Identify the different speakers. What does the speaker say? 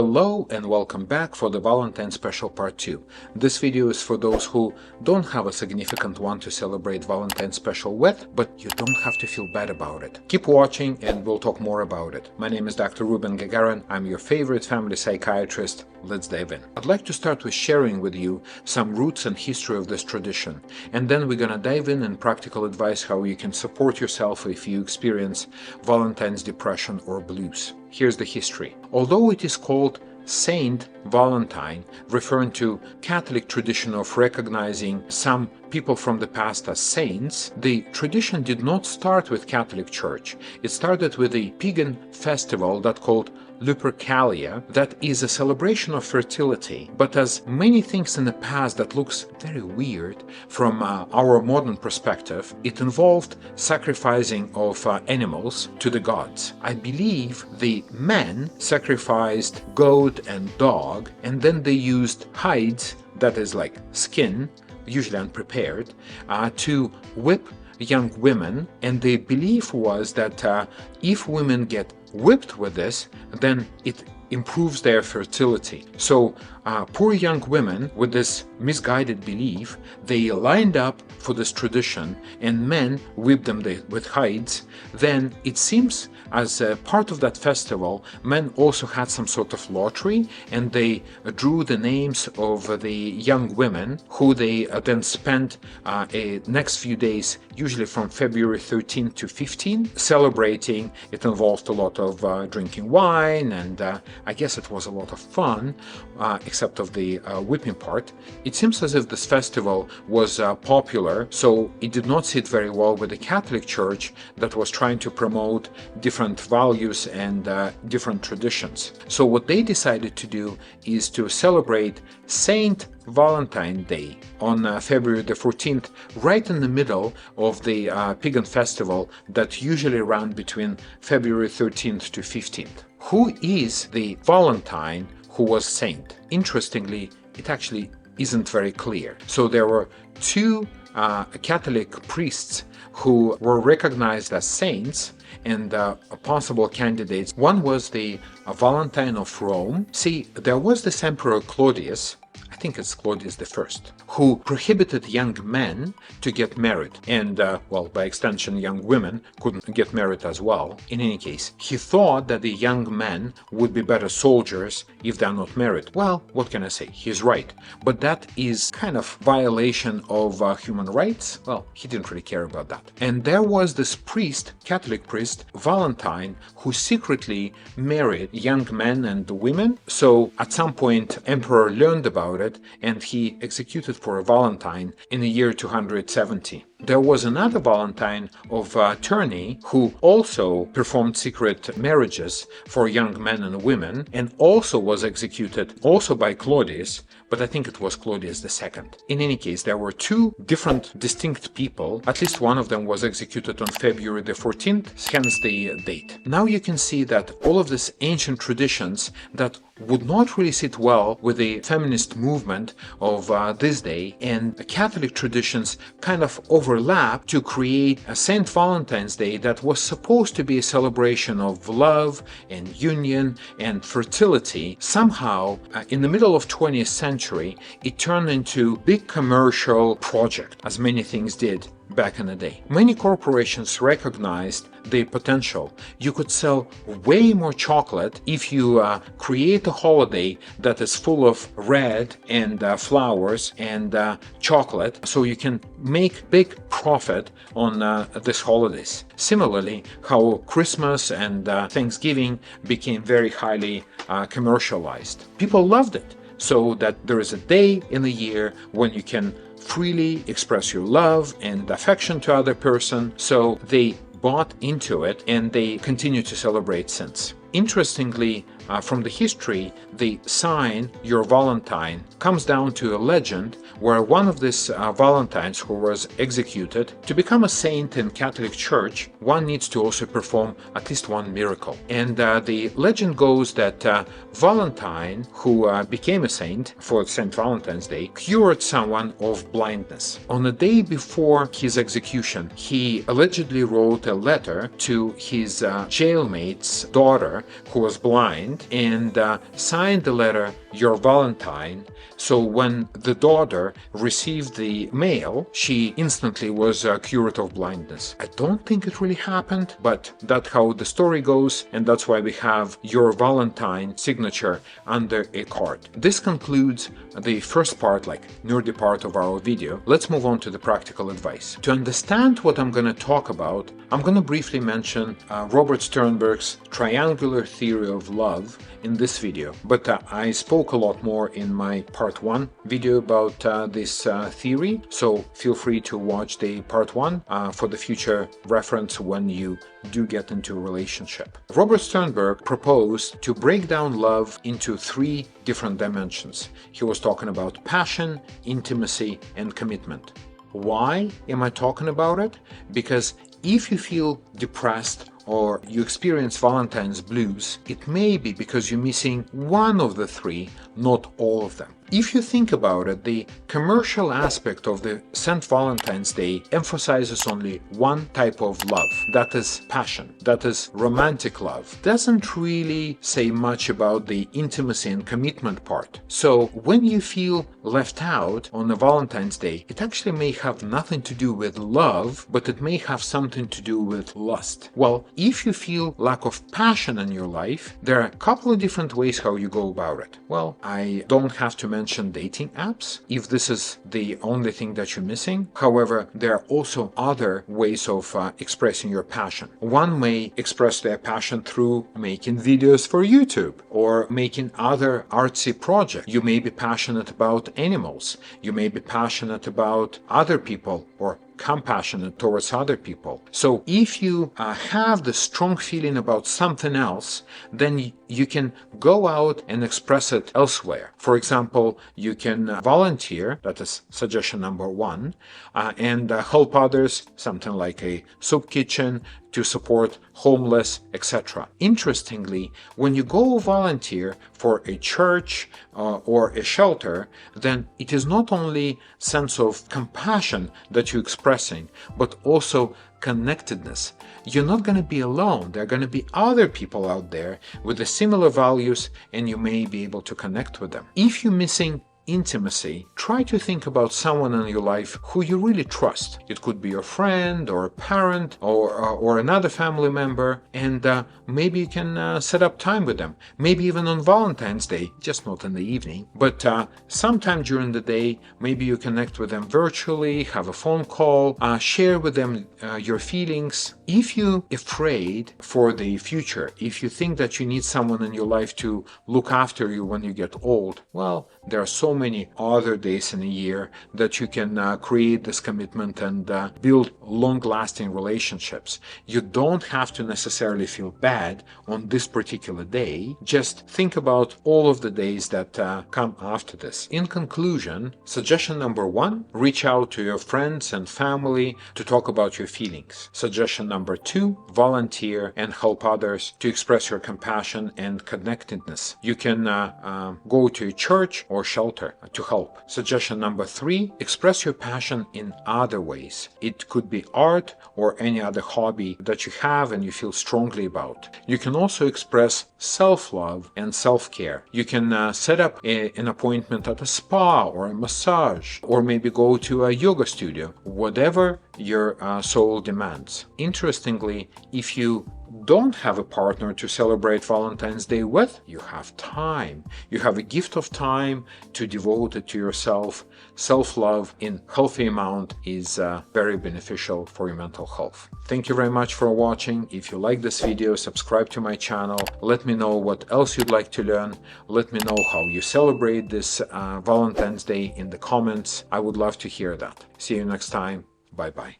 Speaker 1: Hello and welcome back for the Valentine Special Part 2. This video is for those who don't have a significant one to celebrate Valentine Special with, but you don't have to feel bad about it. Keep watching and we'll talk more about it. My name is Dr. Ruben Gagarin. I'm your favorite family psychiatrist. Let's dive in. I'd like to start with sharing with you some roots and history of this tradition, and then we're gonna dive in and practical advice how you can support yourself if you experience Valentine's depression or blues. Here's the history. Although it is called Saint Valentine, referring to Catholic tradition of recognizing some people from the past as saints, the tradition did not start with Catholic Church. It started with a pagan festival that called Lupercalia, that is a celebration of fertility, but as many things in the past that looks very weird from our modern perspective, it involved sacrificing of animals to the gods. I believe the men sacrificed goat and dog, and then they used hides, that is like skin, usually unprepared, to whip young women, and the belief was that if women get whipped with this, then it improves their fertility. So poor young women with this misguided belief, they lined up for this tradition and men whipped them with hides. Then it seems as a part of that festival, men also had some sort of lottery and they drew the names of the young women who they then spent next few days, usually from February 13th to 15th, celebrating. It involved a lot of drinking wine, and I guess it was a lot of fun, except of the whipping part. It seems as if this festival was popular, so it did not sit very well with the Catholic Church that was trying to promote different values and different traditions. So what they decided to do is to celebrate Saint Valentine Day on February the 14th, right in the middle of the pagan festival that usually ran between February 13th to 15th. Who is the Valentine who was saint? Interestingly, it actually isn't very clear. So there were two Catholic priests who were recognized as saints and possible candidates. One was the Valentine of Rome. See, there was this Emperor Claudius, I think it's Claudius I, who prohibited young men to get married, and well, by extension, young women couldn't get married as well. In any case, he thought that the young men would be better soldiers if they're not married. Well, what can I say? He's right. But that is kind of violation of human rights. Well, he didn't really care about that. And there was this priest, Catholic priest, Valentine, who secretly married young men and women. So at some point, Emperor learned about it, and he executed for a Valentine in the year 270. There was another Valentine of Tournai who also performed secret marriages for young men and women, and also was executed also by Claudius, but I think it was Claudius II. In any case, there were two different distinct people. At least one of them was executed on February the 14th, hence the date. Now you can see that all of these ancient traditions that would not really sit well with the feminist movement of this day, and Catholic traditions kind of overlap to create a Saint Valentine's Day that was supposed to be a celebration of love and union and fertility. Somehow, in the middle of 20th century, it turned into a big commercial project, as many things did back in the day. Many corporations recognized the potential. You could sell way more chocolate if you create a holiday that is full of red and flowers and chocolate, so you can make big profit on these holidays. Similarly, how Christmas and Thanksgiving became very highly commercialized. People loved it, so that there is a day in the year when you can freely express your love and affection to other person, so they bought into it and they continue to celebrate since. Interestingly, from the history, the sign, your Valentine, comes down to a legend where one of these Valentines who was executed, to become a saint in Catholic Church, one needs to also perform at least one miracle. And the legend goes that Valentine, who became a saint for St. Valentine's Day, cured someone of blindness. On the day before his execution, he allegedly wrote a letter to his jailmate's daughter, who was blind, signed and signed the letter "Your Valentine." So when the daughter received the mail, she instantly was cured of blindness. I don't think it really happened, but that's how the story goes, and that's why we have "Your Valentine" signature under a card. This concludes the first part, like nerdy part of our video. Let's move on to the practical advice. To understand what I'm going to talk about, I'm going to briefly mention Robert Sternberg's triangular theory of love in this video, but I spoke a lot more in my part 1 video about this theory, so feel free to watch the part 1 for the future reference when you do get into a relationship. Robert Sternberg proposed to break down love into 3 different dimensions. He was talking about passion, intimacy, and commitment. Why am I talking about it? Because if you feel depressed or you experience Valentine's blues, it may be because you're missing one of the 3, not all of them. If you think about it, the commercial aspect of the St. Valentine's Day emphasizes only one type of love, that is passion, that is romantic love. Doesn't really say much about the intimacy and commitment part. So when you feel left out on a Valentine's Day, it actually may have nothing to do with love, but it may have something to do with lust. Well, if you feel lack of passion in your life, there are a couple of different ways how you go about it. Well, I don't have to mention dating apps if this is the only thing that you're missing. However, there are also other ways of expressing your passion. One may express their passion through making videos for YouTube or making other artsy projects. You may be passionate about animals. You may be passionate about other people or compassionate towards other people. So if you have the strong feeling about something else, then you can go out and express it elsewhere. For example, you can volunteer, that is suggestion number 1, and help others, something like a soup kitchen, to support homeless, etc. Interestingly, when you go volunteer for a church or a shelter, then it is not only sense of compassion that you're expressing, but also connectedness. You're not going to be alone. There are going to be other people out there with the similar values, and you may be able to connect with them. If you're missing intimacy, try to think about someone in your life who you really trust. It could be your friend or a parent or another family member, and maybe you can set up time with them. Maybe even on Valentine's Day, just not in the evening, but sometime during the day. Maybe you connect with them virtually, have a phone call, share with them your feelings. If you're afraid for the future, if you think that you need someone in your life to look after you when you get old, well, there are so many other days in a year that you can create this commitment and build long-lasting relationships. You don't have to necessarily feel bad on this particular day. Just think about all of the days that come after this. In conclusion, suggestion number 1, reach out to your friends and family to talk about your feelings. Suggestion number 2, volunteer and help others to express your compassion and connectedness. You can go to a church or shelter to help. Suggestion number 3, express your passion in other ways. It could be art or any other hobby that you have and you feel strongly about. You can also express self-love and self-care. You can set up an appointment at a spa or a massage, or maybe go to a yoga studio, whatever your soul demands. Interestingly, if you don't have a partner to celebrate Valentine's Day with, you have time. You have a gift of time to devote it to yourself. Self-love in healthy amount is very beneficial for your mental health. Thank you very much for watching. If you like this video, subscribe to my channel. Let me know what else you'd like to learn. Let me know how you celebrate this Valentine's Day in the comments. I would love to hear that. See you next time. Bye-bye.